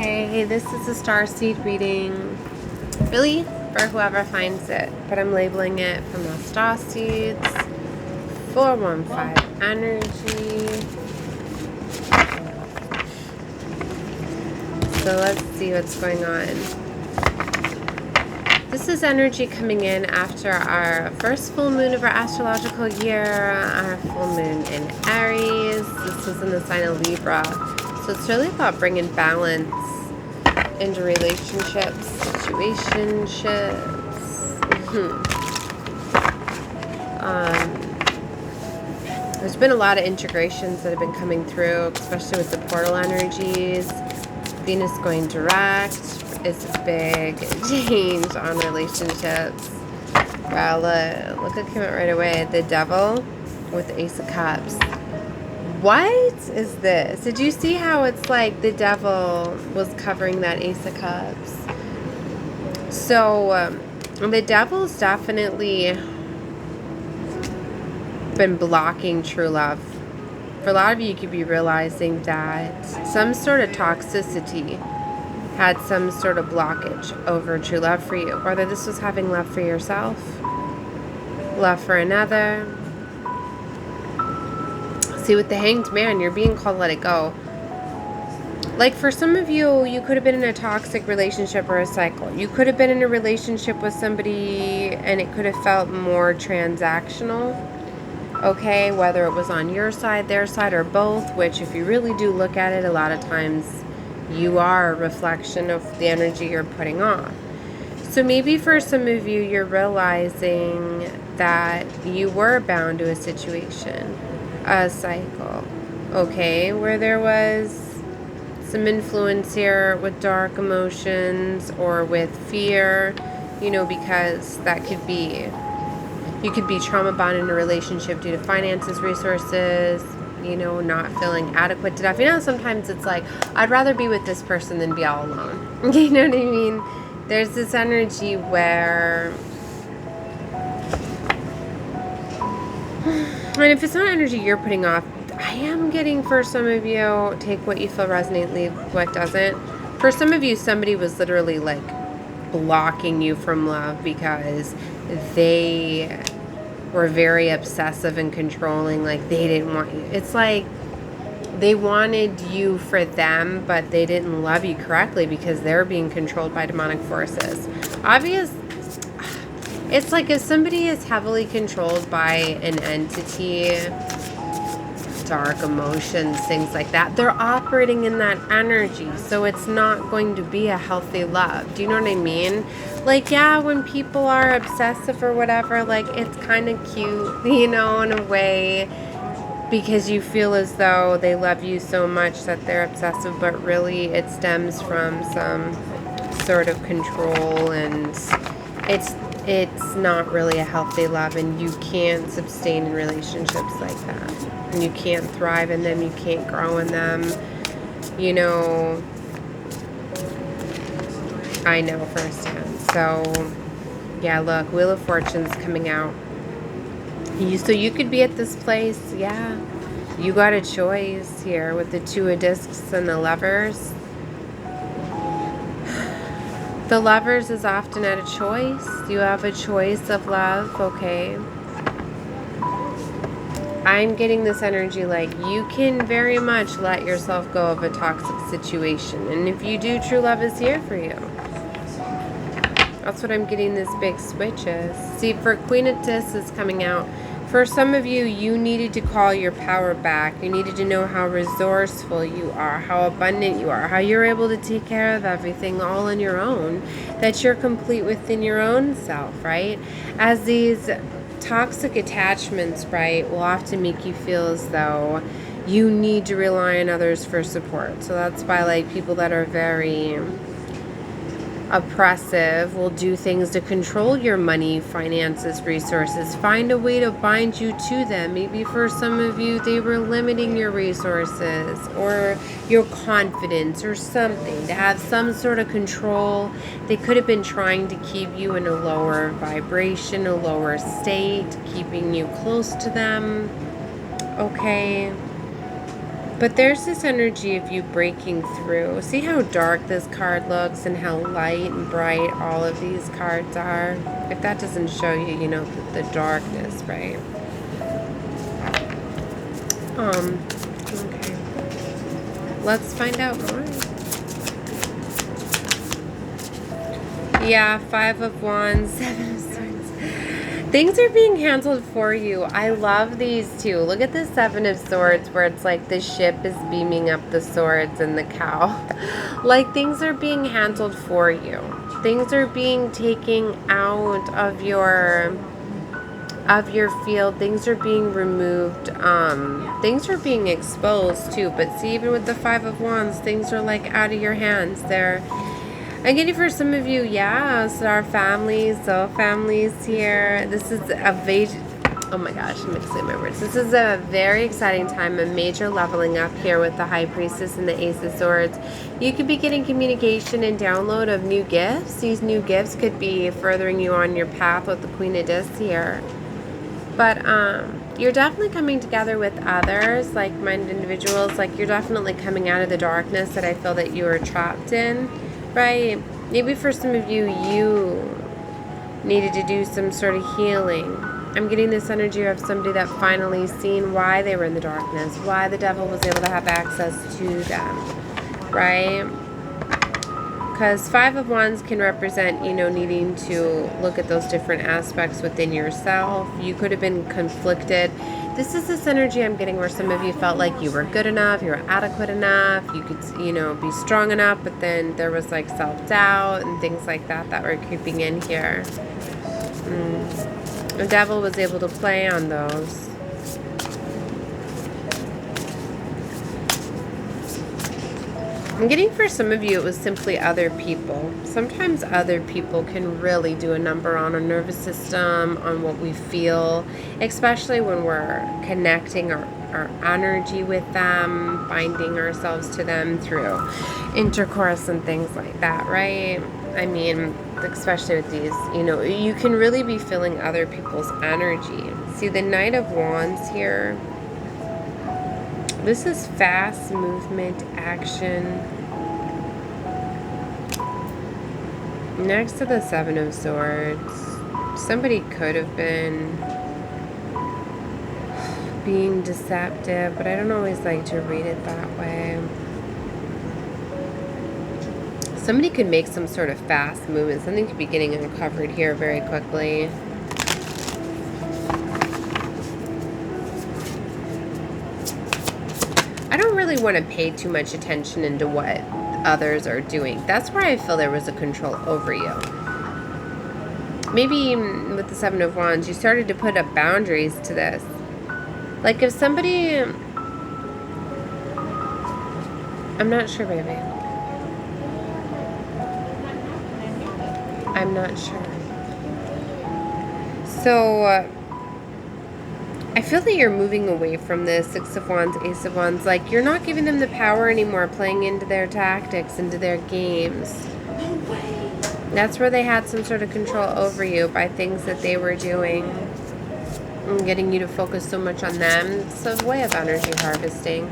Okay, this is a Starseed reading, really, for whoever finds it, but I'm labeling it from the Starseeds, 415 energy. So let's see what's going on. This is energy coming in after our first full moon of our astrological year, our full moon in Aries. This was in the sign of Libra. So it's really about bringing balance into relationships, situationships. There's been a lot of integrations that have been coming through, especially with the portal energies. Venus going direct is a big change on relationships. Wow, look what came out right away. The Devil with the Ace of Cups. What is this? Did you see how it's like the Devil was covering that Ace of Cups? So the Devil's definitely been blocking true love. For a lot of you, you could be realizing that some sort of toxicity had some sort of blockage over true love for you. Whether this was having love for yourself, love for another. See, with the Hanged Man, you're being called to let it go. Like for some of you, you could have been in a toxic relationship or a cycle. You could have been in a relationship with somebody and it could have felt more transactional. Okay, whether it was on your side, their side, or both, which if you really do look at it, a lot of times you are a reflection of the energy you're putting off. So maybe for some of you, you're realizing that you were bound to a situation, a cycle, okay, where there was some influence here with dark emotions or with fear, you know, because that could be, you could be trauma bonded in a relationship due to finances, resources, you know, not feeling adequate enough. You know, sometimes it's like, I'd rather be with this person than be all alone. You know what I mean? There's this energy where, and if it's not energy you're putting off, I am getting for some of you, take what you feel resonate, leave what doesn't. For some of you, somebody was literally like blocking you from love because they were very obsessive and controlling. Like they didn't want you. It's like they wanted you for them, but they didn't love you correctly because they're being controlled by demonic forces. It's like if somebody is heavily controlled by an entity, dark emotions, things like that, they're operating in that energy, so it's not going to be a healthy love. Do you know what I mean? Like, yeah, when people are obsessive or whatever, like, it's kind of cute, you know, in a way, because you feel as though they love you so much that they're obsessive, but really it stems from some sort of control, and it's not really a healthy love, and you can't sustain in relationships like that. And you can't thrive in them, you can't grow in them, you know. I know firsthand. So, yeah, look, Wheel of Fortune's coming out. So you could be at this place, yeah. You got a choice here with the Two of Discs and the Lovers. The Lovers is often at a choice. You have a choice of love, okay? I'm getting this energy like you can very much let yourself go of a toxic situation. And if you do, true love is here for you. That's what I'm getting this big switch is. See, for Queen of Discs coming out, for some of you, you needed to call your power back. You needed to know how resourceful you are, how abundant you are, how you're able to take care of everything all on your own, that you're complete within your own self, right? As these toxic attachments, right, will often make you feel as though you need to rely on others for support. So that's why, like, people that are very oppressive will do things to control your money, finances, resources, find a way to bind you to them. Maybe for some of you, they were limiting your resources or your confidence or something to have some sort of control. They could have been trying to keep you in a lower vibration, a lower state, keeping you close to them. Okay. But there's this energy of you breaking through. See how dark this card looks and how light and bright all of these cards are? If that doesn't show you, you know, the darkness, right? Okay. Let's find out more. Yeah, 5 of Wands, 7 of Swords. Things are being handled for you. I love these two. Look at the 7 of Swords where it's like the ship is beaming up the swords and the cow. Like things are being handled for you. Things are being taken out of your field. Things are being removed. Things are being exposed too. But see, even with the 5 of Wands, things are like out of your hands. I'm getting for some of you, yes, our families, soul families here. This is oh my gosh, I'm mixing my words. This is a very exciting time, a major leveling up here with the High Priestess and the Ace of Swords. You could be getting communication and download of new gifts. These new gifts could be furthering you on your path with the Queen of Discs here. But you're definitely coming together with others, like-minded individuals. Like you're definitely coming out of the darkness that I feel that you were trapped in. Right, maybe for some of you, you needed to do some sort of healing. I'm getting this energy of somebody that finally seen why they were in the darkness, why the devil was able to have access to them, right? Because 5 of Wands can represent, you know, needing to look at those different aspects within yourself. You could have been conflicted. This is this energy I'm getting where some of you felt like you were good enough, you were adequate enough, you could, you know, be strong enough, but then there was like self-doubt and things like that that were creeping in here. The devil was able to play on those. I'm getting for some of you, it was simply other people. Sometimes other people can really do a number on our nervous system, on what we feel, especially when we're connecting our energy with them, binding ourselves to them through intercourse and things like that, right? I mean, especially with these, you know, you can really be feeling other people's energy. See, the Knight of Wands here, this is fast movement, action. Next to the 7 of Swords, somebody could have been being deceptive, but I don't always like to read it that way. Somebody could make some sort of fast movement. Something could be getting uncovered here very quickly. I don't really want to pay too much attention into what others are doing. That's where I feel there was a control over you. Maybe with the 7 of Wands, you started to put up boundaries to this. Like if somebody... I'm not sure, baby. I'm not sure. So... I feel that you're moving away from this 6 of Wands, Ace of Wands. Like, you're not giving them the power anymore, playing into their tactics, into their games. That's where they had some sort of control over you by things that they were doing. And getting you to focus so much on them. It's a way of energy harvesting.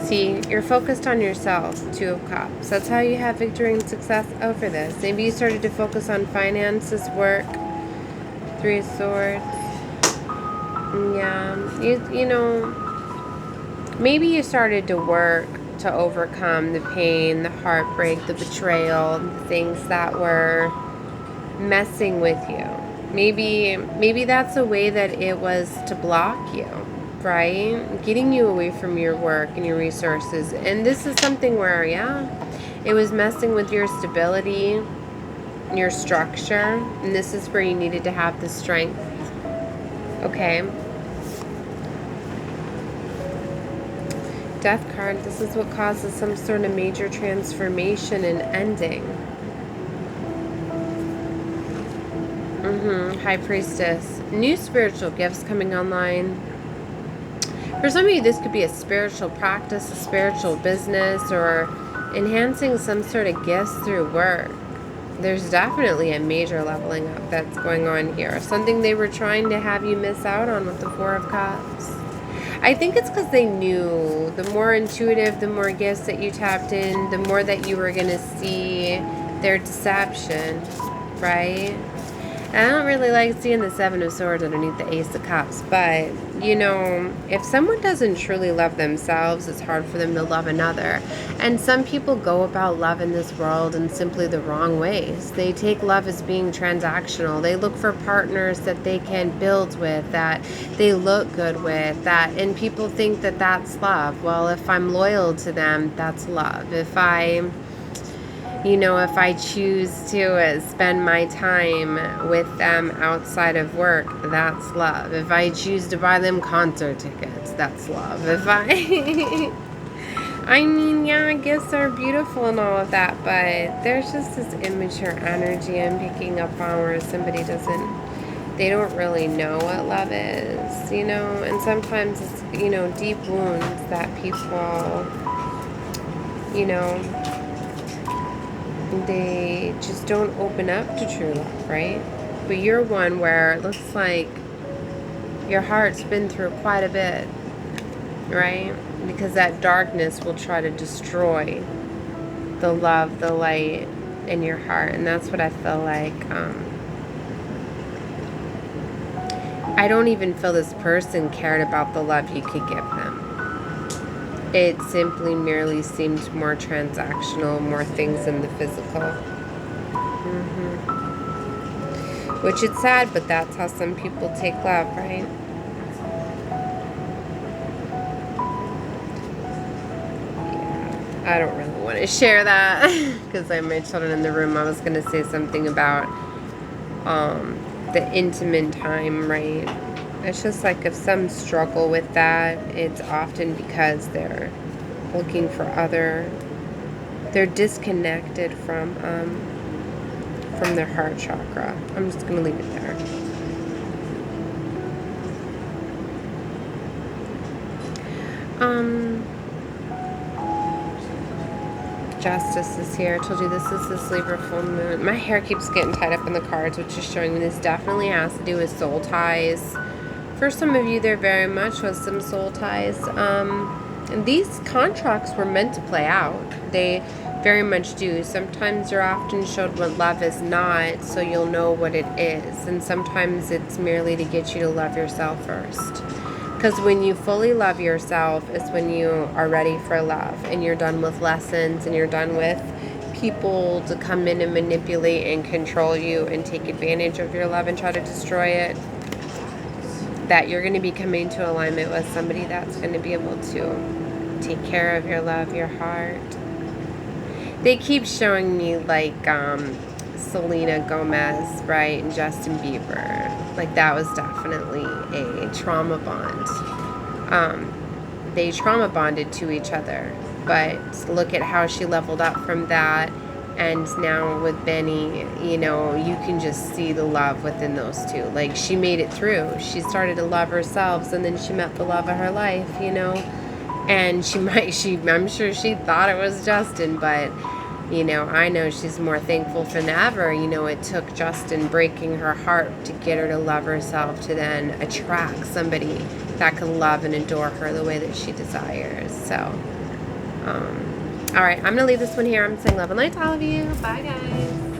See, you're focused on yourself, 2 of Cups. That's how you have victory and success over this. Maybe you started to focus on finances, work, 3 of Swords. Yeah, you know, maybe you started to work to overcome the pain, the heartbreak, the betrayal, the things that were messing with you. Maybe that's a way that it was to block you, right? Getting you away from your work and your resources. And this is something where, yeah, it was messing with your stability, your structure, and this is where you needed to have the strength. Okay. Death card, this is what causes some sort of major transformation and ending. High Priestess. New spiritual gifts coming online. For some of you, this could be a spiritual practice, a spiritual business, or enhancing some sort of gifts through work. There's definitely a major leveling up that's going on here. Something they were trying to have you miss out on with the 4 of Cups. I think it's because they knew the more intuitive, the more gifts that you tapped in, the more that you were going to see their deception, right? And I don't really like seeing the Seven of Swords underneath the Ace of Cups, but, you know, if someone doesn't truly love themselves, it's hard for them to love another. And some people go about love in this world in simply the wrong ways. They take love as being transactional. They look for partners that they can build with, that they look good with, that, and people think that that's love. Well, if I'm loyal to them, that's love. If I choose to spend my time with them outside of work, that's love. If I choose to buy them concert tickets, that's love. If I mean, yeah, gifts are beautiful and all of that, but there's just this immature energy I'm picking up on where somebody they don't really know what love is, and sometimes it's, deep wounds that people, they just don't open up to true love, right? But you're one where it looks like your heart's been through quite a bit, right? Because that darkness will try to destroy the love, the light in your heart. And that's what I feel like. I don't even feel this person cared about the love you could give them. It simply merely seemed more transactional, more things in the physical. Which is sad, but that's how some people take love, right? Yeah, I don't really want to share that because I have my children in the room. I was going to say something about the intimate time, right? It's just like if some struggle with that, it's often because they're looking for they're disconnected from their heart chakra. I'm just going to leave it there. Justice is here. I told you this is this Libra full moon. My hair keeps getting tied up in the cards, which is showing me this definitely has to do with soul ties. For some of you, there very much was some soul ties. And these contracts were meant to play out. They very much do. Sometimes you're often showed what love is not, so you'll know what it is. And sometimes it's merely to get you to love yourself first. Because when you fully love yourself is when you are ready for love. And you're done with lessons, and you're done with people to come in and manipulate and control you and take advantage of your love and try to destroy it. That you're going to be coming to alignment with somebody that's going to be able to take care of your love, your heart. They keep showing me like Selena Gomez, right, and Justin Bieber. Like that was definitely a trauma bond. They trauma bonded to each other, but look at how she leveled up from that. And now with Benny, you can just see the love within those two. Like, she made it through. She started to love herself, and then she met the love of her life, And I'm sure she thought it was Justin, but, I know she's more thankful than ever. It took Justin breaking her heart to get her to love herself, to then attract somebody that can love and adore her the way that she desires. So, all right, I'm going to leave this one here. I'm saying love and light to all of you. Bye, guys.